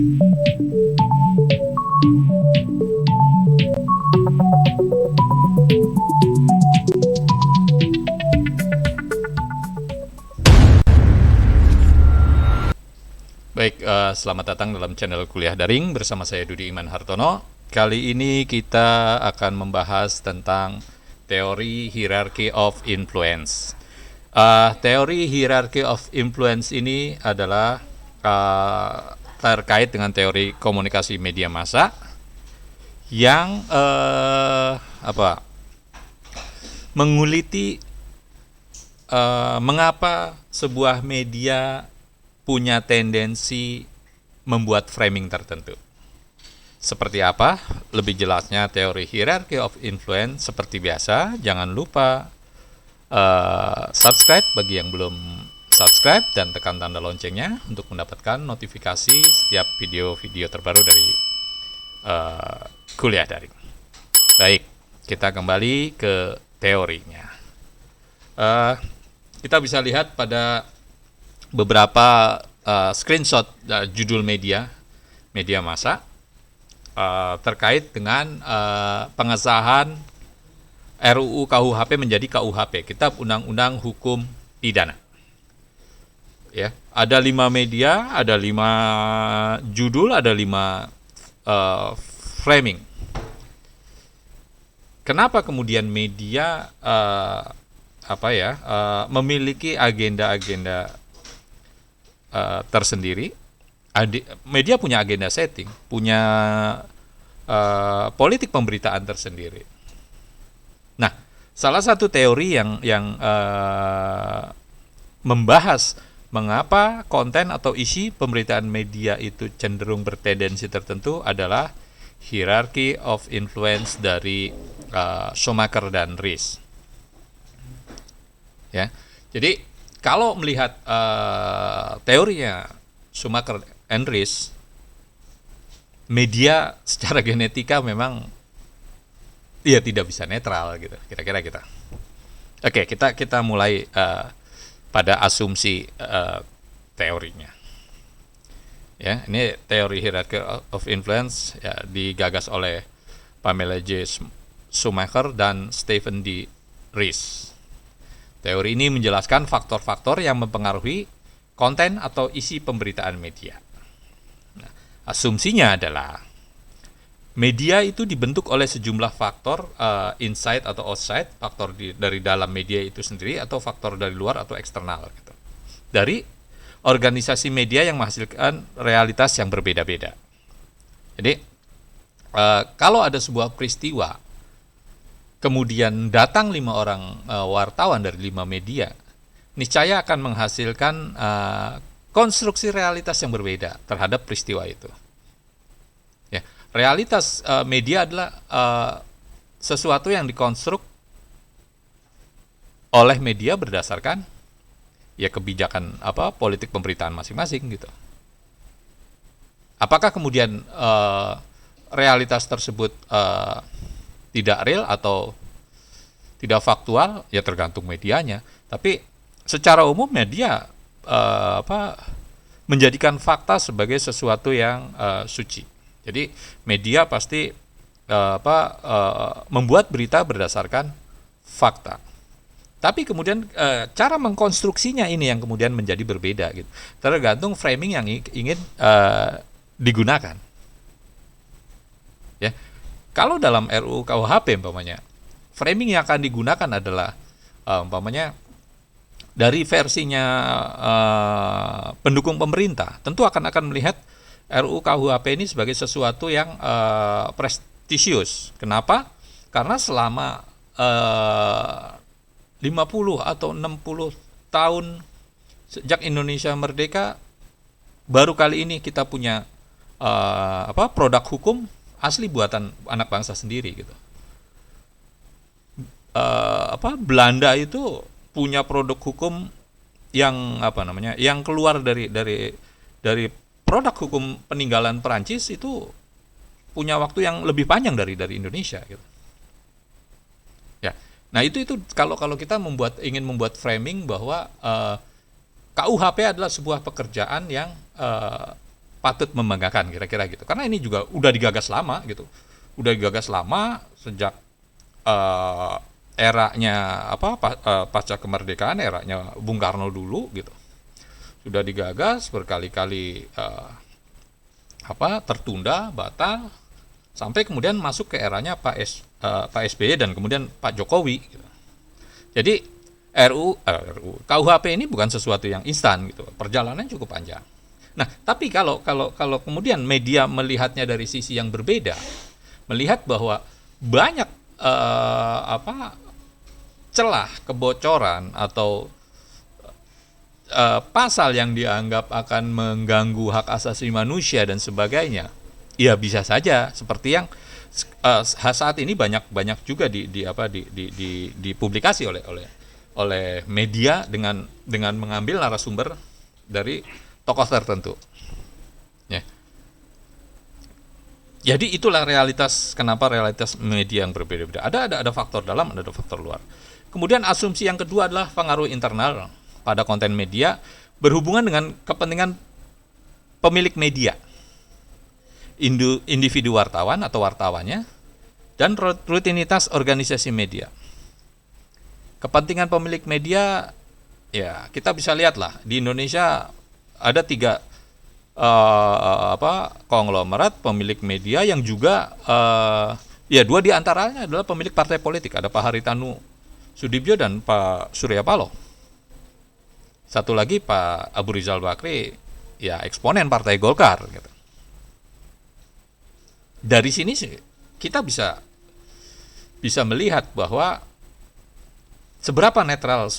Baik, selamat datang dalam channel Kuliah Daring bersama saya Dudi Iman Hartono. Kali ini kita akan membahas tentang teori hierarchy of influence. Teori hierarchy of influence ini adalah terkait dengan teori komunikasi media massa yang menguliti mengapa sebuah media punya tendensi membuat framing tertentu. Seperti apa? Lebih jelasnya teori hierarchy of influence seperti biasa. Jangan lupa subscribe bagi yang belum subscribe dan tekan tanda loncengnya untuk mendapatkan notifikasi setiap video-video terbaru dari Kuliah Daring. Baik, kita kembali ke teorinya. Kita bisa lihat pada beberapa screenshot judul media massa terkait dengan pengesahan RUU KUHP menjadi KUHP, Kitab Undang-Undang Hukum Pidana. Ya, ada 5 media, ada 5 judul, ada 5 framing. Kenapa kemudian media memiliki agenda-agenda tersendiri? Media punya agenda setting, punya politik pemberitaan tersendiri. Nah, salah satu teori yang membahas mengapa konten atau isi pemberitaan media itu cenderung bertendensi tertentu adalah hierarchy of influence dari Schumacher dan Ries. Ya, jadi kalau melihat teorinya Schumacher and Ries, media secara genetika memang tidak bisa netral gitu, kira-kira kita. Oke, kita mulai pada asumsi teorinya. Ya, ini teori hierarchy of influence ya, digagas oleh Pamela J. Schumacher dan Stephen D. Ries. Teori ini menjelaskan faktor-faktor yang mempengaruhi konten atau isi pemberitaan media. Nah, asumsinya adalah media itu dibentuk oleh sejumlah faktor inside atau outside, faktor dari dalam media itu sendiri atau faktor dari luar atau eksternal gitu. Dari organisasi media yang menghasilkan realitas yang berbeda-beda. Jadi kalau ada sebuah peristiwa kemudian datang 5 orang wartawan dari 5 media, niscaya akan menghasilkan konstruksi realitas yang berbeda terhadap peristiwa itu. Ya, realitas media adalah sesuatu yang dikonstruk oleh media berdasarkan kebijakan politik pemberitaan masing-masing gitu. Apakah kemudian realitas tersebut tidak real atau tidak faktual, ya tergantung medianya. Tapi secara umum media menjadikan fakta sebagai sesuatu yang suci. Jadi media pasti membuat berita berdasarkan fakta. Tapi kemudian cara mengkonstruksinya ini yang kemudian menjadi berbeda gitu. Tergantung framing yang ingin digunakan. Ya. Kalau dalam RUU KUHP umpamanya, framing yang akan digunakan adalah umpamanya dari versinya pendukung pemerintah, tentu akan melihat RUU KUHP ini sebagai sesuatu yang prestisius. Kenapa? Karena selama 50 atau 60 tahun sejak Indonesia merdeka, baru kali ini kita punya produk hukum asli buatan anak bangsa sendiri gitu. Belanda itu punya produk hukum yang yang keluar dari produk hukum peninggalan Perancis itu punya waktu yang lebih panjang dari Indonesia gitu. Ya. Nah, itu kalau kita ingin membuat framing bahwa KUHP adalah sebuah pekerjaan yang patut membanggakan kira-kira gitu. Karena ini juga udah digagas lama gitu. Udah digagas lama sejak eranya pasca kemerdekaan, eranya Bung Karno dulu gitu. Sudah digagas berkali-kali tertunda, batal sampai kemudian masuk ke eranya Pak SBY dan kemudian Pak Jokowi gitu. Jadi KUHP ini bukan sesuatu yang instan gitu. Perjalanannya cukup panjang. Nah, tapi kalau kemudian media melihatnya dari sisi yang berbeda, melihat bahwa banyak celah kebocoran atau pasal yang dianggap akan mengganggu hak asasi manusia dan sebagainya, ya bisa saja seperti yang saat ini banyak juga dipublikasi oleh media dengan mengambil narasumber dari tokoh tertentu. Ya. Jadi itulah kenapa realitas media yang berbeda-beda. Ada faktor dalam, ada faktor luar. Kemudian asumsi yang kedua adalah pengaruh internal pada konten media berhubungan dengan kepentingan pemilik media, individu wartawan atau wartawannya, dan rutinitas organisasi media. Kepentingan pemilik media, ya kita bisa lihatlah di Indonesia ada 3 konglomerat pemilik media yang juga 2 diantaranya adalah pemilik partai politik. Ada Pak Haritanu Sudibyo dan Pak Surya Paloh. Satu lagi Pak Abu Rizal Bakri, ya eksponen Partai Golkar gitu. Dari sini kita bisa melihat bahwa seberapa netral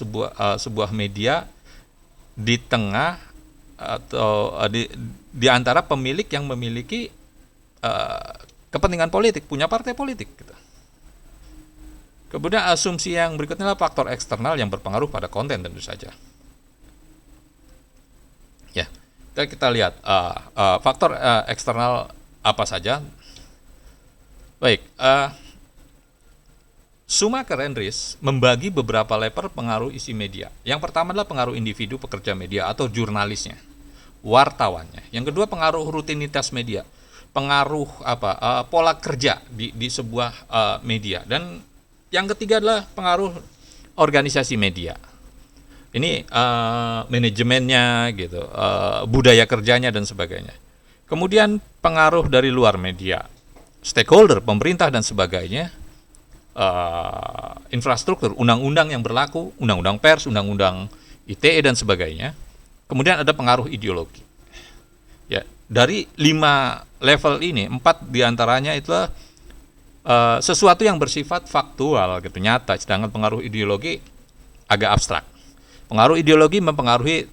sebuah media di tengah atau di antara pemilik yang memiliki kepentingan politik, punya partai politik gitu. Kemudian asumsi yang berikutnya adalah faktor eksternal yang berpengaruh pada konten tentu saja. Ya, kita lihat faktor eksternal apa saja. Baik, Schumacher and Ries membagi beberapa level pengaruh isi media. Yang pertama adalah pengaruh individu pekerja media atau jurnalisnya, wartawannya. Yang kedua pengaruh rutinitas media, pengaruh pola kerja di sebuah media. Dan yang ketiga adalah pengaruh organisasi media. Ini manajemennya gitu, budaya kerjanya dan sebagainya. Kemudian pengaruh dari luar media, stakeholder, pemerintah dan sebagainya. Infrastruktur, undang-undang yang berlaku, undang-undang pers, undang-undang ITE dan sebagainya. Kemudian ada pengaruh ideologi. Ya, dari 5 level ini, 4 diantaranya itulah sesuatu yang bersifat faktual gitu, nyata, sedangkan pengaruh ideologi agak abstrak. Pengaruh ideologi mempengaruhi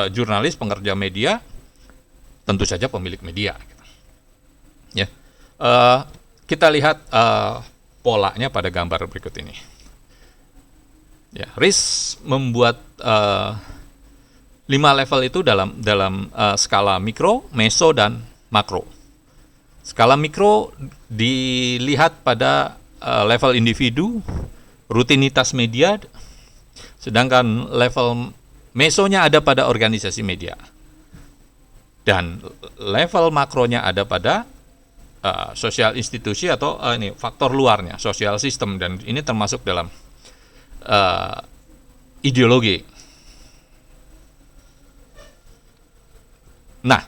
jurnalis, pengerja media, tentu saja pemilik media. Gitu. Ya, kita lihat polanya pada gambar berikut ini. Ya, Ries membuat 5 level itu dalam skala mikro, meso dan makro. Skala mikro dilihat pada level individu, rutinitas media, sedangkan level mesonya ada pada organisasi media. Dan level makronya ada pada sosial institusi atau faktor luarnya, sosial sistem, dan ini termasuk dalam ideologi. Nah,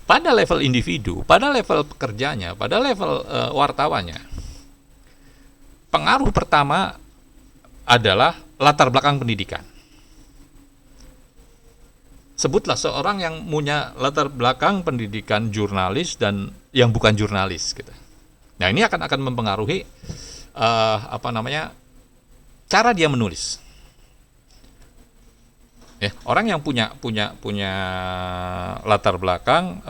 pada level individu, pada level pekerjanya, pada level wartawannya, pengaruh pertama adalah latar belakang pendidikan. Sebutlah seorang yang punya latar belakang pendidikan jurnalis dan yang bukan jurnalis gitu. Nah, ini akan mempengaruhi cara dia menulis. Ya, orang yang punya latar belakang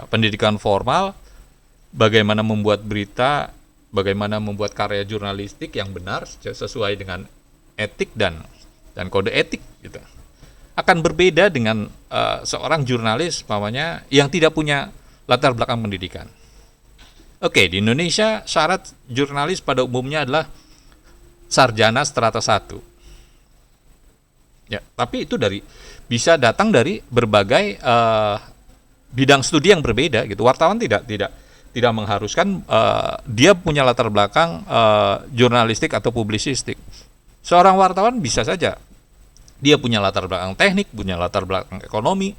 pendidikan formal, bagaimana membuat berita, bagaimana membuat karya jurnalistik yang benar sesuai dengan etik dan kode etik gitu, akan berbeda dengan seorang jurnalis umpamanya yang tidak punya latar belakang pendidikan. Oke, di Indonesia syarat jurnalis pada umumnya adalah sarjana strata 1. Ya, tapi itu bisa datang dari berbagai bidang studi yang berbeda gitu. Wartawan tidak mengharuskan dia punya latar belakang jurnalistik atau publisistik. Seorang wartawan bisa saja dia punya latar belakang teknik, punya latar belakang ekonomi,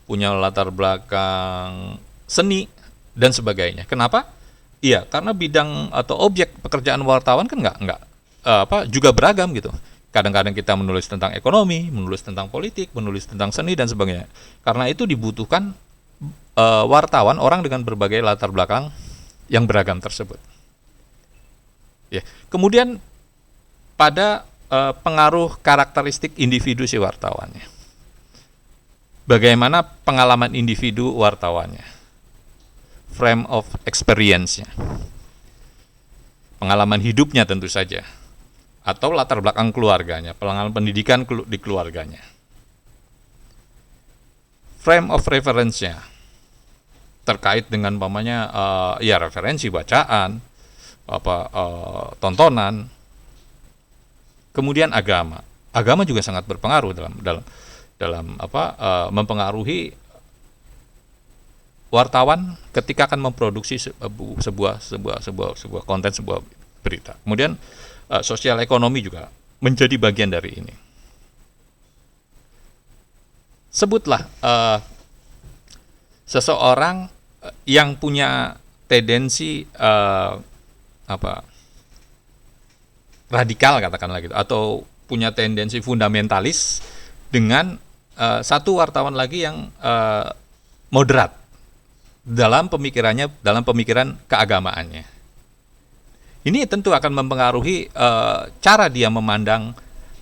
punya latar belakang seni dan sebagainya. Kenapa? Iya, karena bidang atau objek pekerjaan wartawan kan nggak juga beragam gitu. Kadang-kadang kita menulis tentang ekonomi, menulis tentang politik, menulis tentang seni dan sebagainya. Karena itu dibutuhkan wartawan orang dengan berbagai latar belakang yang beragam tersebut. Ya. Kemudian pada pengaruh karakteristik individu si wartawannya. Bagaimana pengalaman individu wartawannya? Frame of experience-nya. Pengalaman hidupnya tentu saja. Atau latar belakang keluarganya, pengalaman pendidikan di keluarganya. Frame of reference-nya terkait dengan pamannya referensi bacaan, tontonan. Kemudian agama. Agama juga sangat berpengaruh dalam mempengaruhi wartawan ketika akan memproduksi sebuah konten, sebuah berita. Kemudian sosial ekonomi juga menjadi bagian dari ini. Sebutlah seseorang yang punya tendensi radikal katakanlah gitu, atau punya tendensi fundamentalis dengan satu wartawan lagi yang moderat dalam pemikirannya, dalam pemikiran keagamaannya. Ini tentu akan mempengaruhi cara dia memandang,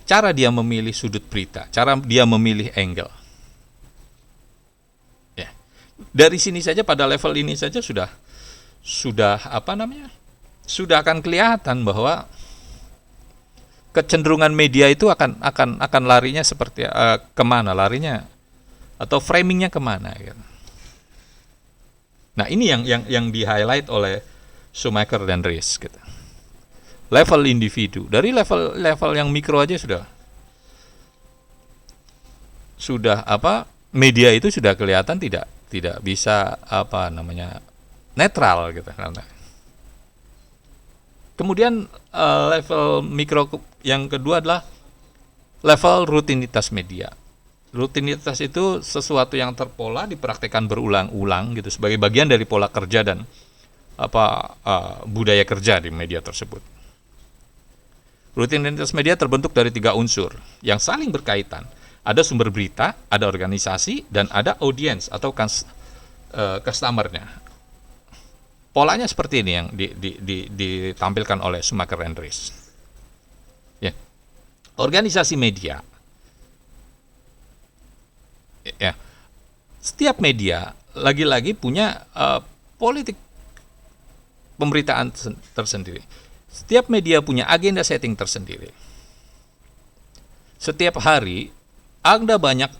cara dia memilih sudut berita, cara dia memilih angle. Ya. Dari sini saja, pada level ini saja sudah akan kelihatan bahwa kecenderungan media itu akan larinya seperti kemana larinya, atau framingnya kemana. Gitu. Nah ini yang di highlight oleh Schumacher dan Rees gitu. Level individu, dari level yang mikro aja sudah media itu sudah kelihatan tidak bisa netral gitu. Kemudian level mikro yang kedua adalah level rutinitas media. Rutinitas itu sesuatu yang terpola, dipraktikkan berulang-ulang gitu sebagai bagian dari pola kerja dan budaya kerja di media tersebut. Rutinitas media terbentuk dari 3 unsur yang saling berkaitan. Ada sumber berita, ada organisasi, dan ada audiens atau customer-nya. Polanya seperti ini yang ditampilkan oleh Schumacher and Rees. Ya. Organisasi media. Ya. Setiap media lagi-lagi punya politik pemberitaan tersendiri. Setiap media punya agenda setting tersendiri. Setiap hari ada banyak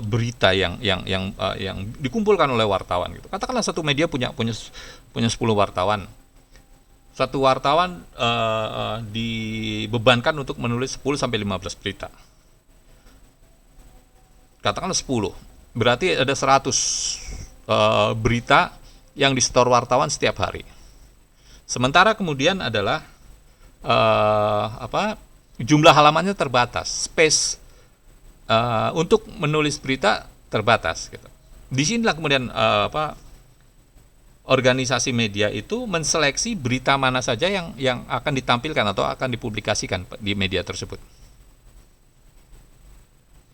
berita yang dikumpulkan oleh wartawan gitu. Katakanlah satu media punya 10 wartawan. Satu wartawan dibebankan untuk menulis 10 sampai 15 berita. Katakanlah 10. Berarti ada 100 berita yang disetor wartawan setiap hari. Sementara kemudian adalah jumlah halamannya terbatas, space untuk menulis berita terbatas. Gitu. Disinilah kemudian organisasi media itu menseleksi berita mana saja yang akan ditampilkan atau akan dipublikasikan di media tersebut.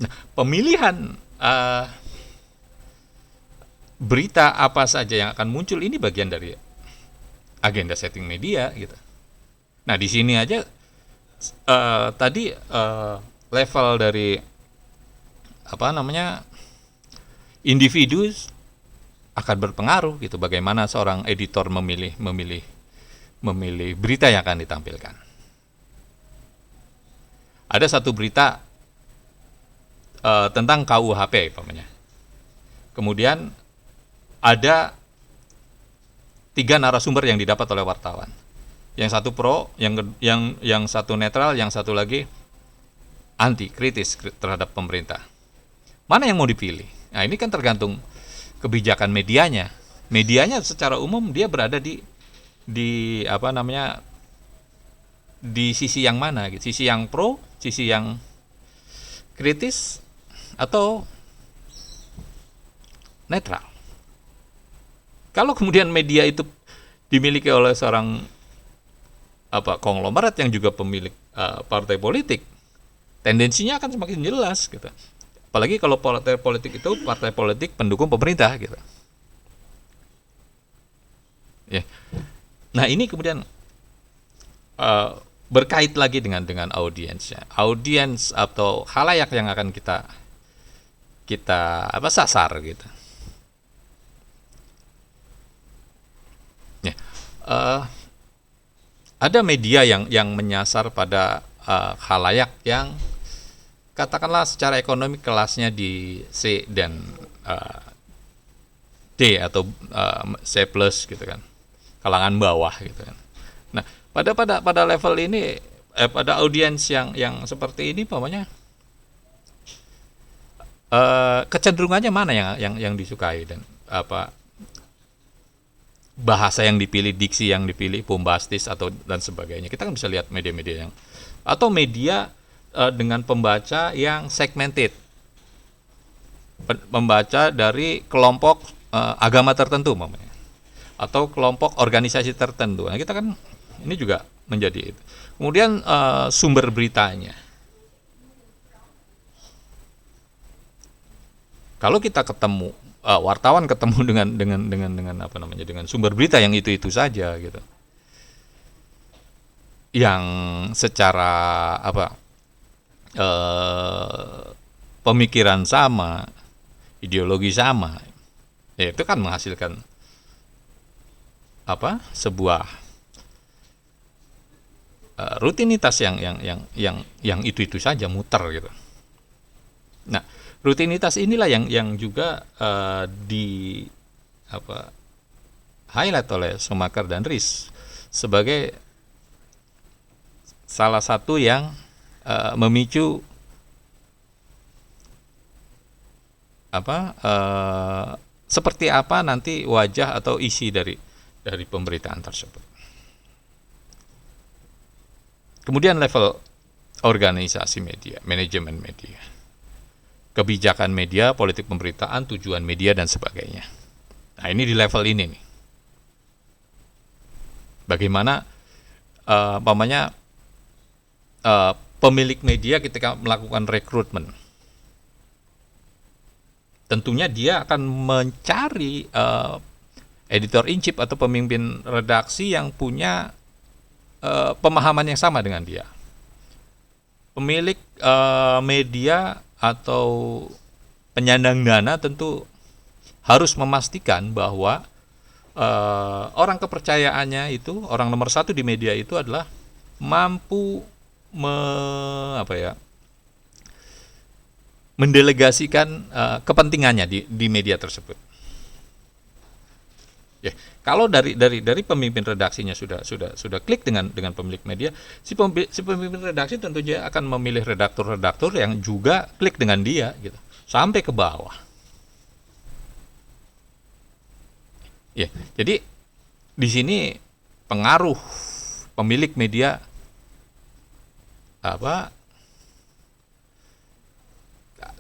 Nah, pemilihan berita apa saja yang akan muncul ini bagian dari agenda setting media gitu. Nah di sini aja tadi level dari individu akan berpengaruh gitu. Bagaimana seorang editor memilih berita yang akan ditampilkan. Ada satu berita tentang KUHP umpamanya. Kemudian ada 3 narasumber yang didapat oleh wartawan. Yang satu pro, yang satu netral, yang satu lagi anti, kritis terhadap pemerintah. Mana yang mau dipilih? Nah, ini kan tergantung kebijakan medianya. Medianya secara umum dia berada di apa namanya, di sisi yang mana gitu, sisi yang pro, sisi yang kritis, atau netral. Kalau kemudian media itu dimiliki oleh seorang konglomerat yang juga pemilik partai politik, tendensinya akan semakin jelas gitu. Apalagi kalau partai politik itu partai politik pendukung pemerintah gitu. Ya. Nah, ini kemudian berkait lagi dengan audiensnya. Audiens atau khalayak yang akan kita sasar gitu. Ya. Ada media yang menyasar pada khalayak yang katakanlah secara ekonomi kelasnya di C dan D atau C plus gitu kan, kalangan bawah gitu kan. Nah, pada level ini pada audiens yang seperti ini pokoknya kecenderungannya mana yang disukai, dan bahasa yang dipilih, diksi yang dipilih, bombastis atau dan sebagainya. Kita kan bisa lihat media-media atau media dengan pembaca yang segmented, membaca dari kelompok agama tertentu namanya, atau kelompok organisasi tertentu. Nah, kita kan ini juga menjadi itu. Kemudian sumber beritanya. Kalau kita ketemu wartawan ketemu dengan dengan sumber berita yang itu saja gitu, yang secara pemikiran sama, ideologi sama, ya itu kan menghasilkan sebuah rutinitas yang itu saja muter gitu. Nah, rutinitas inilah yang juga di highlight oleh Schumacher dan Ries sebagai salah satu yang memicu seperti apa nanti wajah atau isi dari pemberitaan tersebut. Kemudian level organisasi media, manajemen media, kebijakan media, politik pemberitaan, tujuan media dan sebagainya. Nah, ini di level ini nih. Bagaimana pemilik media ketika melakukan rekrutmen, tentunya dia akan mencari editor in chief atau pemimpin redaksi yang punya pemahaman yang sama dengan dia. Pemilik media atau penyandang dana tentu harus memastikan bahwa orang kepercayaannya itu, orang nomor satu di media itu adalah mampu mendelegasikan kepentingannya di media tersebut. Ya, kalau dari pemimpin redaksinya sudah klik dengan pemilik media, si pemimpin redaksi tentunya akan memilih redaktur yang juga klik dengan dia gitu, sampai ke bawah. Ya, jadi di sini pengaruh pemilik media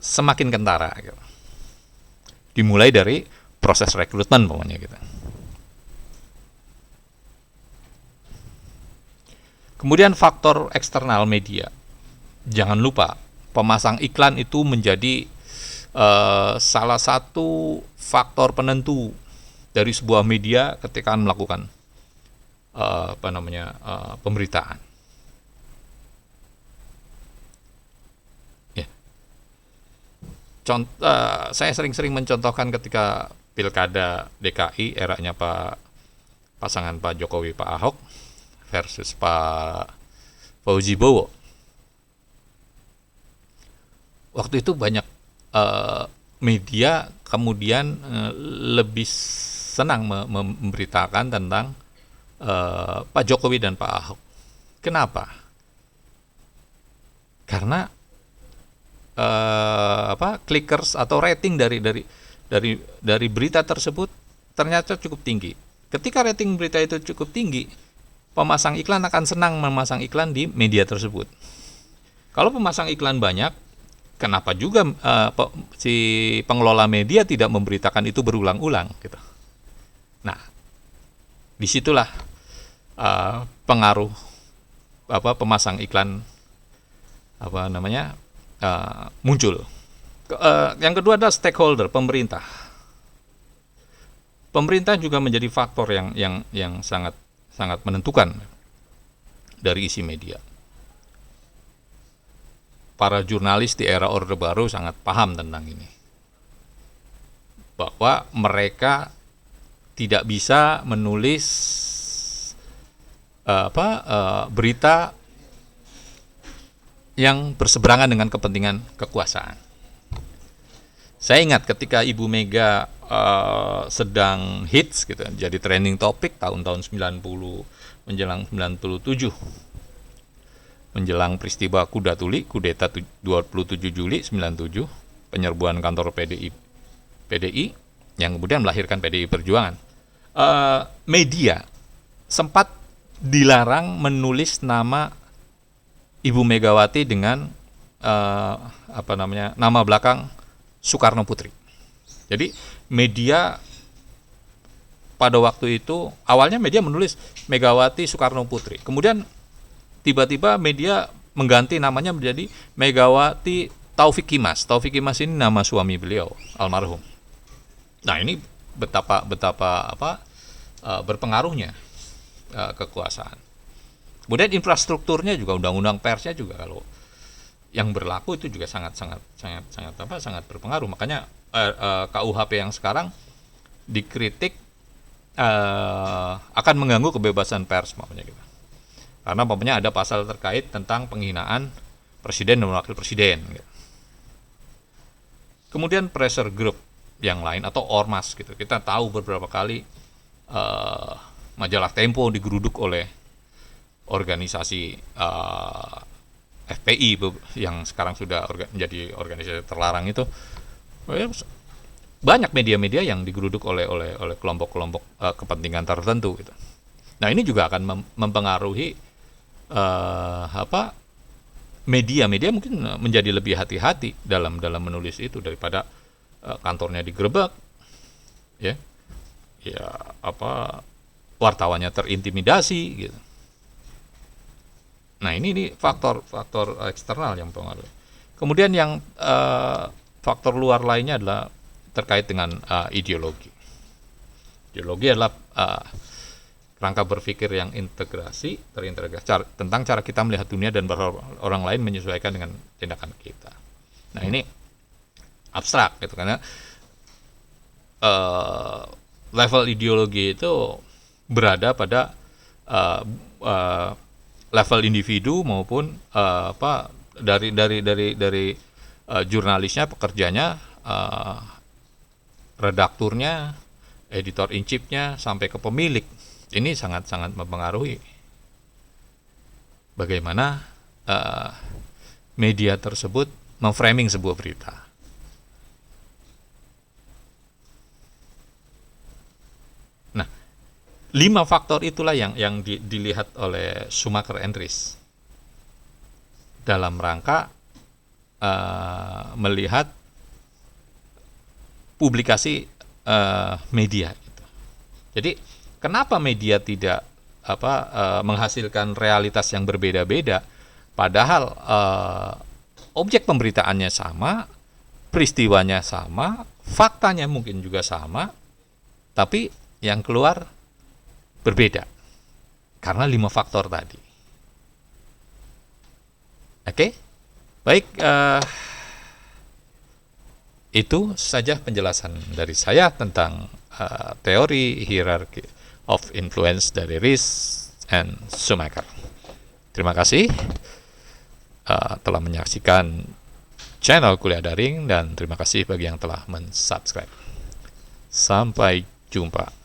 semakin kentara gitu. Dimulai dari proses rekrutmen pokoknya gitu. Kemudian faktor eksternal media. Jangan lupa, pemasang iklan itu menjadi salah satu faktor penentu dari sebuah media ketika melakukan pemberitaan. Saya sering mencontohkan ketika pilkada DKI eranya pasangan Pak Jokowi Pak Ahok versus Pak Fauzi Bowo. Waktu itu banyak media kemudian lebih senang memberitakan tentang Pak Jokowi dan Pak Ahok. Kenapa? Karena clickers atau rating dari dari berita tersebut ternyata cukup tinggi. Ketika rating berita itu cukup tinggi, pemasang iklan akan senang memasang iklan di media tersebut. Kalau pemasang iklan banyak, kenapa juga si pengelola media tidak memberitakan itu berulang-ulang gitu. Nah, disitulah pengaruh pemasang iklan muncul. Yang kedua adalah stakeholder, pemerintah. Pemerintah juga menjadi faktor yang sangat sangat menentukan dari isi media. Para jurnalis di era Orde Baru sangat paham tentang ini, bahwa mereka tidak bisa menulis berita yang berseberangan dengan kepentingan kekuasaan. Saya ingat ketika Ibu Mega sedang hits gitu, jadi trending topik tahun-tahun 90 menjelang 97, menjelang peristiwa Kuda Tuli, kudeta 27 Juli 97, penyerbuan kantor PDI yang kemudian melahirkan PDI Perjuangan. Media sempat dilarang menulis nama Ibu Megawati dengan nama belakang Soekarno Putri. Jadi media pada waktu itu awalnya media menulis Megawati Soekarno Putri. Kemudian tiba-tiba media mengganti namanya menjadi Megawati Taufik Kimas. Taufik Kimas ini nama suami beliau almarhum. Nah, ini betapa berpengaruhnya kekuasaan. Kemudian infrastrukturnya juga, undang-undang persnya juga kalau yang berlaku itu juga sangat berpengaruh. Makanya KUHP yang sekarang dikritik akan mengganggu kebebasan pers gitu. Karena ada pasal terkait tentang penghinaan presiden dan wakil presiden gitu. Kemudian pressure group yang lain atau ormas gitu. Kita tahu beberapa kali majalah Tempo digeruduk oleh organisasi FPI yang sekarang sudah menjadi organisasi terlarang itu. Banyak media-media yang digeruduk oleh kelompok-kelompok kepentingan tertentu gitu. Nah, ini juga akan mempengaruhi media mungkin menjadi lebih hati-hati dalam menulis itu daripada kantornya digerebek, wartawannya terintimidasi gitu. Nah, ini faktor eksternal yang mempengaruhi. Kemudian yang faktor luar lainnya adalah terkait dengan ideologi. Ideologi adalah rangka berpikir yang terintegrasi tentang cara kita melihat dunia dan orang lain menyesuaikan dengan tindakan kita. Nah, ini abstrak gitu, karena level ideologi itu berada pada level individu maupun dari jurnalisnya, pekerjanya, redakturnya, editor in chief-nya sampai ke pemilik. Ini sangat mempengaruhi bagaimana media tersebut memframing sebuah berita. Nah, 5 faktor itulah yang dilihat oleh Schumacher and Ries dalam rangka melihat publikasi media gitu. Jadi kenapa media tidak menghasilkan realitas yang berbeda-beda, padahal objek pemberitaannya sama, peristiwanya sama, faktanya mungkin juga sama, tapi yang keluar berbeda karena 5 faktor tadi. Oke, baik, itu saja penjelasan dari saya tentang teori hierarchy of influence dari Ries and Schumacher. Terima kasih telah menyaksikan channel Kuliah Daring, dan terima kasih bagi yang telah mensubscribe. Sampai jumpa.